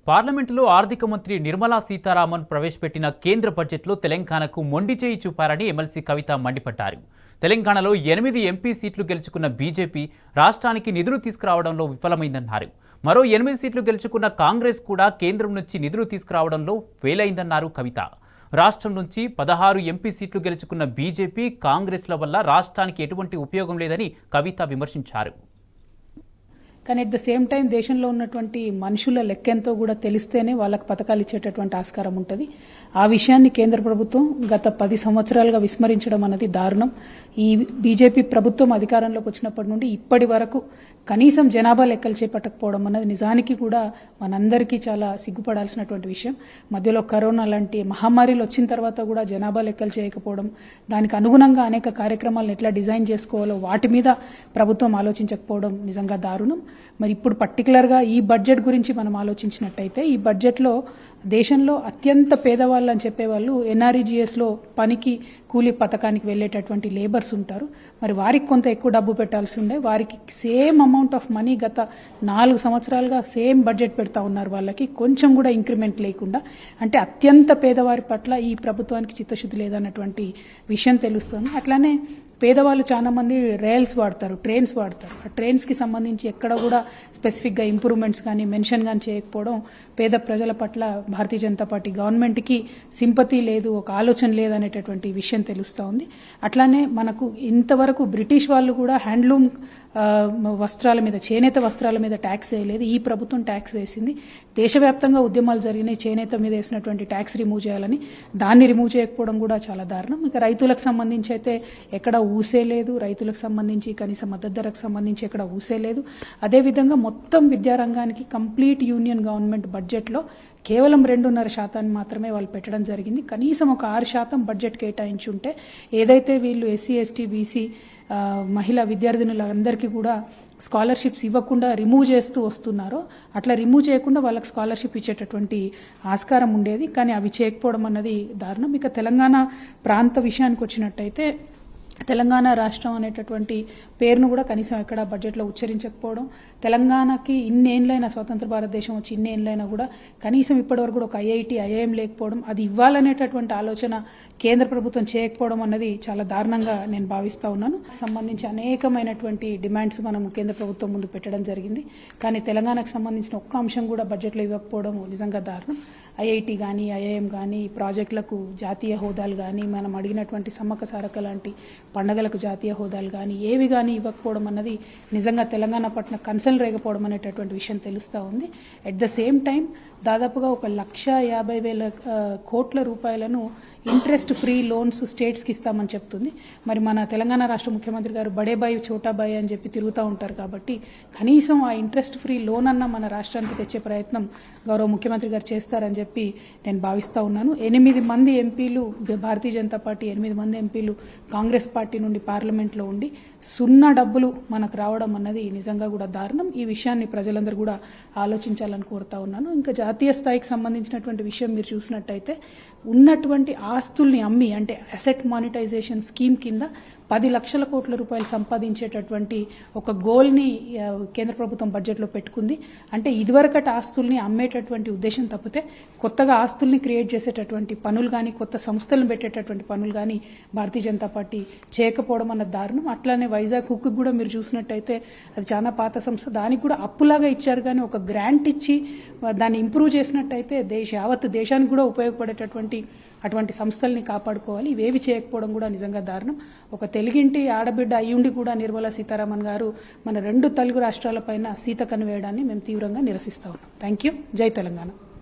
పార్లమెంటులో ఆర్థిక మంత్రి నిర్మలా సీతారామన్ ప్రవేశపెట్టిన కేంద్ర బడ్జెట్లో తెలంగాణకు మొండి చేయి చూపారని ఎమ్మెల్సీ కవిత మండిపడ్డారు. తెలంగాణలో 8 ఎంపీ సీట్లు గెలుచుకున్న బీజేపీ రాష్ట్రానికి నిధులు తీసుకురావడంలో విఫలమైందన్నారు. మరో 8 సీట్లు గెలుచుకున్న కాంగ్రెస్ కూడా కేంద్రం నుంచి నిధులు తీసుకురావడంలో ఫెయిలైందన్నారు కవిత. రాష్ట్రం నుంచి 16 ఎంపీ సీట్లు గెలుచుకున్న బీజేపీ కాంగ్రెస్ల వల్ల రాష్ట్రానికి ఎటువంటి ఉపయోగం లేదని కవిత విమర్శించారు. కానీ అట్ ద సేమ్ టైం దేశంలో ఉన్నటువంటి మనుషుల లెక్కెంతో కూడా తెలిస్తేనే వాళ్ళకి పథకాలు ఇచ్చేటటువంటి ఆస్కారం ఉంటుంది. ఆ విషయాన్ని కేంద్ర ప్రభుత్వం గత 10 సంవత్సరాలుగా విస్మరించడం అనేది దారుణం. ఈ బీజేపీ ప్రభుత్వం అధికారంలోకి వచ్చినప్పటి నుండి ఇప్పటి వరకు కనీసం జనాభా లెక్కలు చేపట్టకపోవడం అన్నది నిజానికి కూడా మనందరికీ చాలా సిగ్గుపడాల్సినటువంటి విషయం. మధ్యలో కరోనా లాంటి మహమ్మారిలు వచ్చిన తర్వాత కూడా జనాభా లెక్కలు చేయకపోవడం, దానికి అనుగుణంగా అనేక కార్యక్రమాలను ఎట్లా డిజైన్ చేసుకోవాలో వాటి మీద ప్రభుత్వం ఆలోచించకపోవడం నిజంగా దారుణం. మరి ఇప్పుడు పర్టికులర్గా ఈ బడ్జెట్ గురించి మనం ఆలోచించినట్టయితే ఈ బడ్జెట్లో దేశంలో అత్యంత పేదవాళ్ళు అని చెప్పేవాళ్ళు ఎన్ఆర్ఈజీఎస్లో పనికి కూలీ పథకానికి వెళ్ళేటటువంటి లేబర్స్ ఉంటారు. మరి వారికి కొంత ఎక్కువ డబ్బు పెట్టాల్సి ఉండే, వారికి సేమ్ అమౌంట్ ఆఫ్ మనీ గత 4 సంవత్సరాలుగా సేమ్ బడ్జెట్ పెడతా ఉన్నారు. వాళ్ళకి కొంచెం కూడా ఇంక్రిమెంట్ లేకుండా, అంటే అత్యంత పేదవారి పట్ల ఈ ప్రభుత్వానికి చిత్తశుద్ధి లేదన్నటువంటి విషయం తెలుస్తుంది. అట్లానే పేదవాళ్ళు చాలా మంది రైల్స్ వాడతారు, ట్రైన్స్ వాడతారు. ఆ ట్రైన్స్కి సంబంధించి ఎక్కడ కూడా స్పెసిఫిక్గా ఇంప్రూవ్మెంట్స్ కానీ మెన్షన్ కానీ చేయకపోవడం పేద ప్రజల పట్ల భారతీయ జనతా పార్టీ గవర్నమెంట్కి సింపతి లేదు, ఒక ఆలోచన లేదనేటటువంటి విషయం తెలుస్తూ ఉంది. అట్లానే మనకు ఇంతవరకు బ్రిటిష్ వాళ్ళు కూడా హ్యాండ్లూమ్ వస్త్రాల మీద, చేనేత వస్త్రాల మీద ట్యాక్స్ వేయలేదు. ఈ ప్రభుత్వం ట్యాక్స్ వేసింది. దేశవ్యాప్తంగా ఉద్యమాలు జరిగినాయి చేనేత మీద వేసినటువంటి ట్యాక్స్ రిమూవ్ చేయాలని, దాన్ని రిమూవ్ చేయకపోవడం కూడా చాలా దారుణం. ఇక రైతులకు సంబంధించి అయితే ఎక్కడ ఊసే లేదు, రైతులకు సంబంధించి కనీస మద్దతు ధరకు సంబంధించి ఎక్కడ ఊసే లేదు. అదేవిధంగా మొత్తం విద్యారంగానికి కంప్లీట్ యూనియన్ గవర్నమెంట్ బడ్జెట్లో కేవలం 2.5% మాత్రమే వాళ్ళు పెట్టడం జరిగింది. కనీసం ఒక 6% బడ్జెట్ కేటాయించి ఉంటే ఏదైతే వీళ్ళు ఎస్సీ ఎస్టీ బీసీ మహిళా విద్యార్థినులందరికీ కూడా స్కాలర్షిప్స్ ఇవ్వకుండా రిమూవ్ చేస్తూ వస్తున్నారో అట్లా రిమూవ్ చేయకుండా వాళ్ళకి స్కాలర్షిప్ ఇచ్చేటటువంటి ఆస్కారం ఉండేది. కానీ అవి చేయకపోవడం అన్నది దారుణం. ఇక తెలంగాణ ప్రాంత విషయానికి వచ్చినట్టయితే తెలంగాణ రాష్ట్రం అనేటటువంటి పేరును కూడా కనీసం ఎక్కడ బడ్జెట్లో ఉచ్చరించకపోవడం, తెలంగాణకి ఇన్నేళ్ళైనా స్వతంత్ర భారతదేశం వచ్చి ఇన్నేళ్ళైనా కూడా కనీసం ఇప్పటివరకు కూడా ఒక ఐఐటి ఐఐఎం లేకపోవడం, అది ఇవ్వాలనేటటువంటి ఆలోచన కేంద్ర ప్రభుత్వం చేయకపోవడం అన్నది చాలా దారుణంగా నేను భావిస్తూ ఉన్నాను. సంబంధించి అనేకమైనటువంటి డిమాండ్స్ మనం కేంద్ర ప్రభుత్వం ముందు పెట్టడం జరిగింది. కానీ తెలంగాణకు సంబంధించిన ఒక్క అంశం కూడా బడ్జెట్లో ఇవ్వకపోవడం నిజంగా దారుణం. ఐఐటి కానీ ఐఐఎం కానీ ప్రాజెక్టులకు జాతీయ హోదాలు కానీ, మనం అడిగినటువంటి సమ్మక్క సారక్క లాంటి పండుగలకు జాతీయ హోదాలు కానీ ఏవి కానీ ఇవ్వకపోవడం అన్నది నిజంగా తెలంగాణ పట్ల కన్సర్న్ రేగపోవడం అనేటటువంటి విషయం తెలుస్తూ ఉంది. అట్ ద సేమ్ టైం దాదాపుగా 1,50,000 కోట్ల రూపాయలను ఇంట్రెస్ట్ ఫ్రీ లోన్స్ స్టేట్స్కి ఇస్తామని చెప్తుంది. మరి మన తెలంగాణ రాష్ట్ర ముఖ్యమంత్రి గారు బడేబాయి చోటాబాయి అని చెప్పి తిరుగుతూ ఉంటారు కాబట్టి కనీసం ఆ ఇంట్రెస్ట్ ఫ్రీ లోన్ అన్న మన రాష్ట్రానికి తెచ్చే ప్రయత్నం గౌరవ ముఖ్యమంత్రి గారు చేస్తారని చెప్పి నేను భావిస్తూ ఉన్నాను. 8 మంది ఎంపీలు భారతీయ జనతా పార్టీ, 8 మంది ఎంపీలు కాంగ్రెస్ పార్టీ నుండి పార్లమెంట్లో ఉండి 0 డబ్బులు మనకు రావడం అన్నది నిజంగా కూడా దారుణం. ఈ విషయాన్ని ప్రజలందరూ కూడా ఆలోచించాలని కోరుతా ఉన్నాను. ఇంకా జాతీయ స్థాయికి సంబంధించినటువంటి విషయం మీరు చూసినట్టయితే ఉన్నటువంటి ఆస్తుల్ని అమ్మి, అంటే అసెట్ మానిటైజేషన్ స్కీమ్ కింద 10 లక్షల కోట్ల రూపాయలు సంపాదించేటటువంటి ఒక గోల్ని కేంద్ర ప్రభుత్వం బడ్జెట్లో పెట్టుకుంది. అంటే ఇదివరకటి ఆస్తుల్ని అమ్మేటటువంటి ఉద్దేశం తప్పితే కొత్తగా ఆస్తుల్ని క్రియేట్ చేసేటటువంటి పనులు కానీ, కొత్త సంస్థలను పెట్టేటటువంటి పనులు కానీ భారతీయ జనతా పార్టీ చేయకపోవడం అన్న దారుణం. అట్లానే వైజాగ్ హుక్ కూడా మీరు చూసినట్టయితే అది చాలా పాత సంస్థ, దానికి కూడా అప్పులాగా ఇచ్చారు. కానీ ఒక గ్రాంట్ ఇచ్చి దాన్ని ఇంప్రూవ్ చేసినట్టయితే యావత్ దేశానికి కూడా ఉపయోగపడేటటువంటి అటువంటి సంస్థల్ని కాపాడుకోవాలి. ఇవేవి చేయకపోవడం కూడా నిజంగా దారుణం. ఒక తెలుగింటి ఆడబిడ్డ అయ్యుండి కూడా నిర్మలా సీతారామన్ గారు మన 2 తెలుగు రాష్ట్రాలపైన సీతకన్ను వేయడాన్ని మేము తీవ్రంగా నిరసిస్తా ఉన్నాం. Thank you. జై తెలంగాణ.